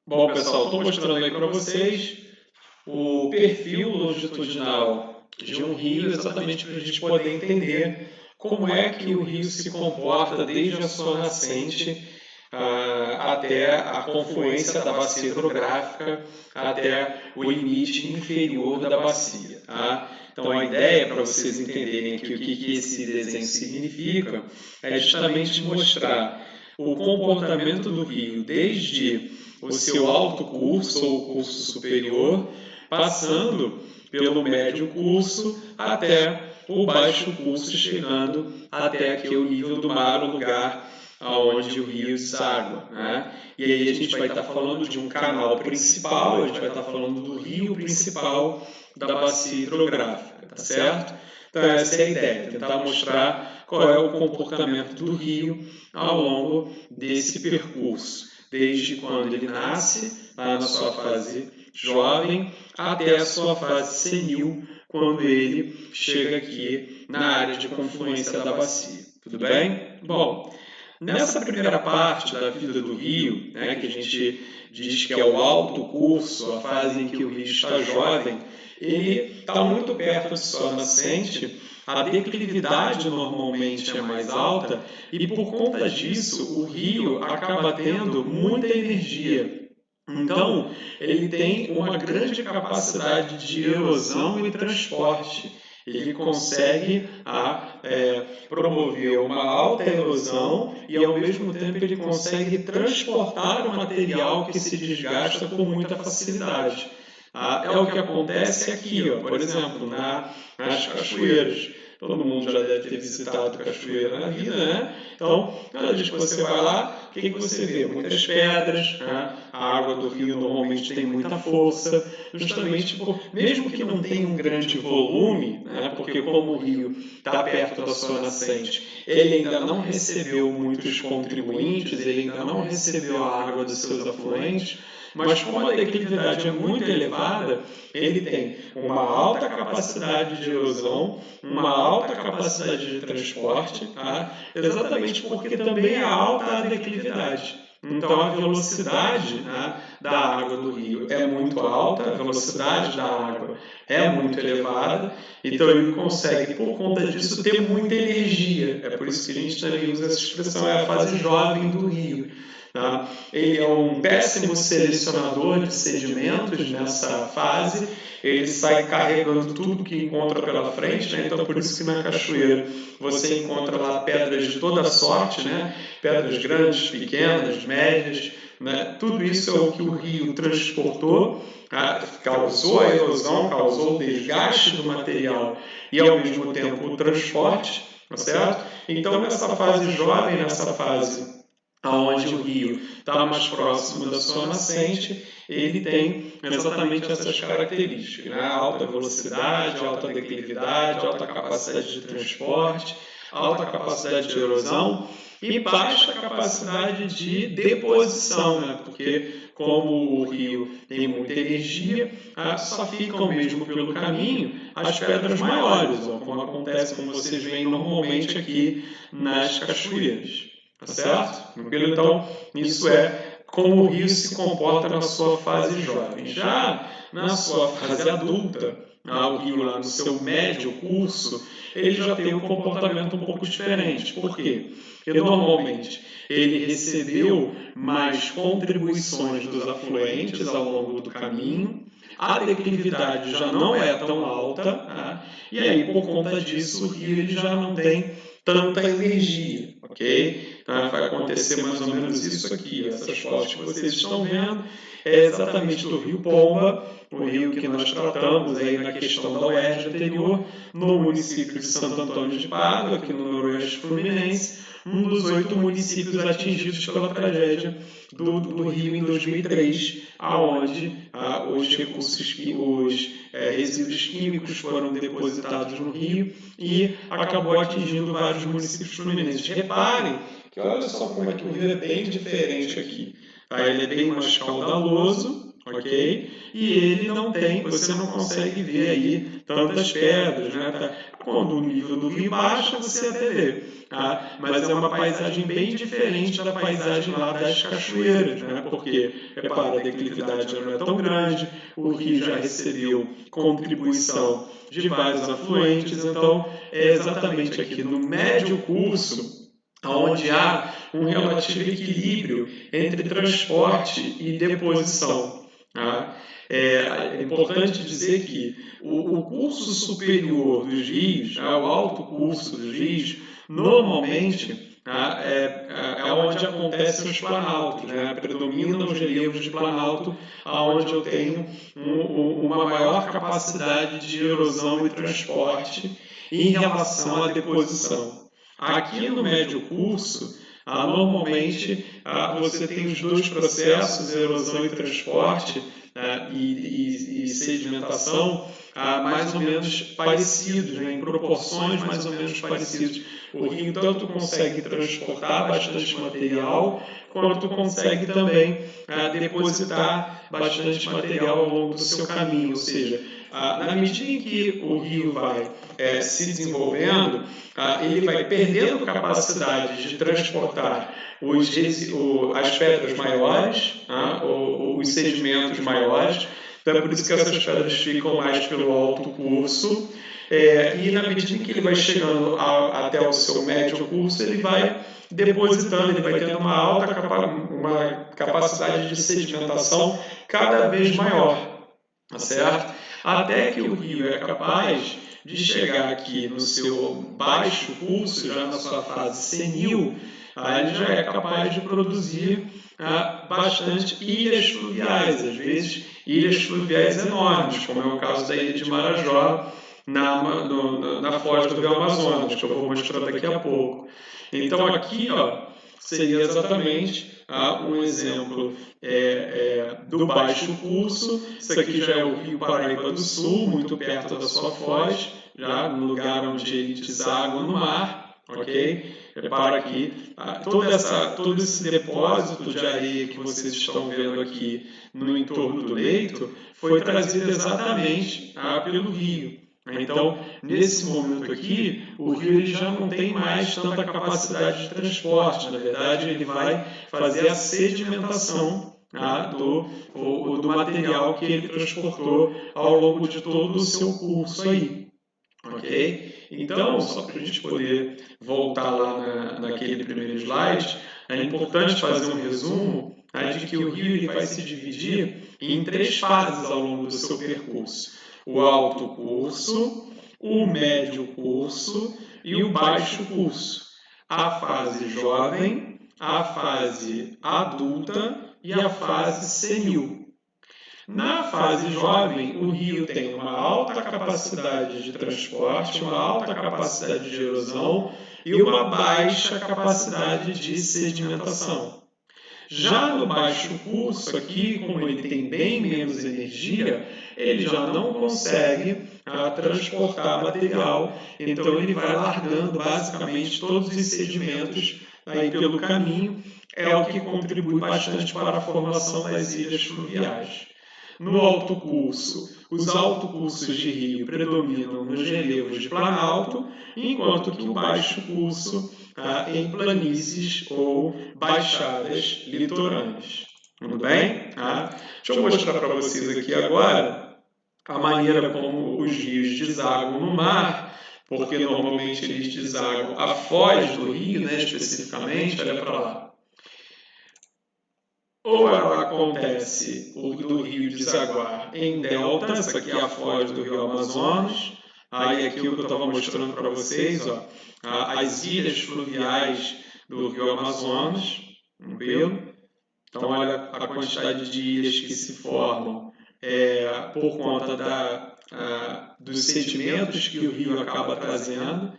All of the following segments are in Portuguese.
Bom, pessoal, estou mostrando aí para vocês o perfil longitudinal de um rio, exatamente para a gente poder entender como é que o rio se comporta desde a sua nascente até a confluência da bacia hidrográfica, até o limite inferior da bacia. Tá? Então, a ideia, para vocês entenderem aqui o que esse desenho significa, é justamente mostrar o comportamento do rio desde o seu alto curso ou curso superior, passando pelo médio curso até o baixo curso, chegando até aqui o nível do mar, o lugar onde o rio deságua. Né? E aí a gente vai estar falando de um canal principal, a gente vai estar falando do rio principal da bacia hidrográfica, tá certo? Então essa é a ideia, tentar mostrar qual é o comportamento do rio ao longo desse percurso, desde quando ele nasce, lá na sua fase jovem, até a sua fase senil, quando ele chega aqui na área de confluência da bacia. Tudo bem? Bom, nessa primeira parte da vida do rio, né, que a gente diz que é o alto curso, a fase em que o rio está jovem, ele está muito perto de sua nascente, a declividade normalmente é mais alta e por conta disso o rio acaba tendo muita energia. Então, ele tem uma grande capacidade de erosão e transporte. Ele consegue promover uma alta erosão e, ao mesmo tempo, ele consegue transportar o material que se desgasta com muita facilidade. É o que acontece aqui, ó, por exemplo, nas cachoeiras. Todo mundo já deve ter visitado cachoeira na vida, né? Então, cada vez que você vai lá, o que você vê? Muitas pedras, né? A água do rio normalmente tem muita força, justamente mesmo que não tenha um grande volume, né? Porque como o rio está perto da sua nascente, ele ainda não recebeu muitos contribuintes, ele ainda não recebeu a água dos seus afluentes, mas como a declividade é muito elevada, ele tem uma alta capacidade de erosão, uma alta capacidade de transporte, tá? Exatamente porque também é alta a declividade. Então a velocidade, né, da água do rio é muito alta, a velocidade da água é muito elevada, então ele consegue, por conta disso, ter muita energia. É por isso que a gente também usa essa expressão, é a fase jovem do rio. Tá? Ele é um péssimo selecionador de sedimentos nessa fase, ele sai carregando tudo que encontra pela frente, né? Então por isso que na cachoeira você encontra lá pedras de toda sorte, né? Pedras grandes, pequenas, médias, né? Tudo isso é o que o rio transportou, causou a erosão, causou o desgaste do material e ao mesmo tempo o transporte, tá certo? Então nessa fase jovem, nessa fase onde o rio está mais próximo da sua nascente, ele tem exatamente essas características, né? Alta velocidade, alta declividade, alta capacidade de transporte, alta capacidade de erosão e baixa capacidade de deposição, né? Porque como o rio tem muita energia, só ficam mesmo pelo caminho as pedras maiores, como acontece, como vocês veem normalmente aqui nas cachoeiras. Tá certo? Tranquilo? Então, isso é como o rio se comporta na sua fase jovem. Já na sua fase adulta, o rio lá no seu médio curso, ele já tem um comportamento um pouco diferente. Por quê? Porque normalmente ele recebeu mais contribuições dos afluentes ao longo do caminho, a declividade já não é tão alta, e aí por conta disso o rio ele já não tem tanta energia, ok? Então vai acontecer mais ou menos isso aqui. Essas fotos que vocês estão vendo é exatamente do Rio Pomba, o rio que nós tratamos aí na questão da UERJ anterior, no município de Santo Antônio de Pádua, aqui no Noroeste Fluminense, um dos 8 municípios atingidos pela tragédia do Rio em 2003, aonde os resíduos químicos foram depositados no rio e acabou atingindo vários municípios fluminenses. Reparem que olha só como é que o rio é bem diferente aqui. Ele é bem mais caudaloso, ok? E ele não tem, você não consegue ver aí tantas pedras, né? Quando o nível do rio baixa, você até vê, tá? Mas é uma paisagem bem diferente da paisagem lá das cachoeiras, né? Porque, repara, a declividade já não é tão grande, o rio já recebeu contribuição de vários afluentes, então é exatamente aqui no médio curso onde há um relativo equilíbrio entre transporte e deposição. Tá? É importante dizer que o curso superior dos rios, o alto curso dos rios, normalmente é onde acontecem os planaltos, né? Predominam os relevos de planalto, onde eu tenho uma maior capacidade de erosão e transporte em relação à deposição. Aqui no médio curso, normalmente você tem os dois processos, erosão e transporte, e sedimentação, mais ou menos parecidos, né, em proporções mais ou menos parecidas. O rio tanto consegue transportar bastante material, quanto consegue também depositar bastante material ao longo do seu caminho. Ou seja, na medida em que o rio vai se desenvolvendo, ele vai perdendo capacidade de transportar as pedras maiores, os sedimentos maiores. Então é por isso que essas pedras ficam mais pelo alto curso. E na medida em que ele vai chegando até o seu médio curso, ele vai depositando, ele vai tendo uma capacidade de sedimentação cada vez maior, tá certo? Até que o rio é capaz de chegar aqui no seu baixo curso, já na sua fase senil, ele já é capaz de produzir bastante ilhas fluviais, às vezes ilhas fluviais enormes, como é o caso da ilha de Marajó, na foz do Rio Amazonas, que eu vou mostrar daqui a pouco. Então aqui seria exatamente um exemplo do baixo curso. Isso aqui já é o Rio Paraíba do Sul, muito perto da sua foz, já no lugar onde ele deságua no mar, ok? Repara aqui, todo esse depósito de areia que vocês estão vendo aqui no entorno do leito foi trazido exatamente pelo rio. Então, nesse momento aqui, o rio ele já não tem mais tanta capacidade de transporte. Na verdade, ele vai fazer a sedimentação do material que ele transportou ao longo de todo o seu curso aí. Ok? Então, só para a gente poder voltar lá naquele primeiro slide, é importante fazer um resumo de que o rio ele vai se dividir em 3 fases ao longo do seu percurso. O alto curso, o médio curso e o baixo curso. A fase jovem, a fase adulta e a fase senil. Na fase jovem, o rio tem uma alta capacidade de transporte, uma alta capacidade de erosão e uma baixa capacidade de sedimentação. Já no baixo curso aqui, como ele tem bem menos energia, ele já não consegue transportar material, então ele vai largando basicamente todos os sedimentos aí pelo caminho, é o que contribui bastante para a formação das ilhas fluviais. No alto curso, os alto-cursos de rio predominam nos relevos de planalto, enquanto que o baixo curso em planícies ou baixadas litorâneas. Tudo bem? Deixa eu mostrar para vocês aqui agora a maneira como os rios desaguam no mar, porque normalmente eles desaguam a foz do rio, né, especificamente, olha para lá. Ou acontece o do rio desaguar em deltas, aqui é a foz do rio Amazonas, aí aqui o que eu estava mostrando para vocês, as ilhas fluviais do rio Amazonas, tranquilo? Então olha a quantidade de ilhas que se formam por conta dos sedimentos que o rio acaba trazendo.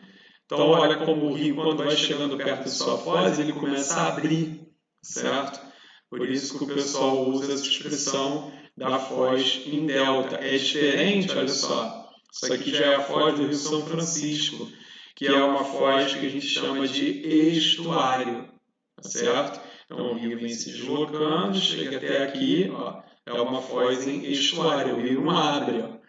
Então olha como o rio, quando vai chegando perto de sua foz, ele começa a abrir, certo? Por isso que o pessoal usa essa expressão da foz em delta. É diferente, olha só. Isso aqui já é a foz do Rio São Francisco, que é uma foz que a gente chama de estuário, certo? Então o rio vem se deslocando, chega até aqui, ó, é uma foz em estuário, o rio não abre, ó.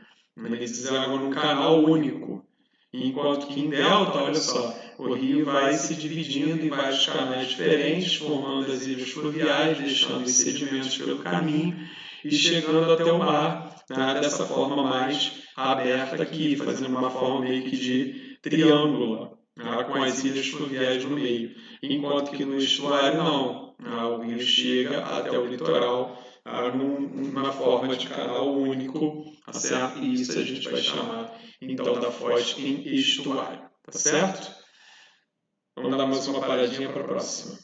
Eles desagam num canal único. Enquanto que em delta, olha só, o rio vai se dividindo em vários canais diferentes, formando as ilhas fluviais, deixando os sedimentos pelo caminho e chegando até o mar, né, dessa forma mais aberta aqui, fazendo uma forma meio que de triângulo, né, com as ilhas fluviais no meio. Enquanto que no estuário não, né, o rio chega até o litoral numa forma de canal único, tá certo? E isso a gente vai chamar então da foz em estuário, tá certo? Vamos dar mais uma paradinha para a próxima.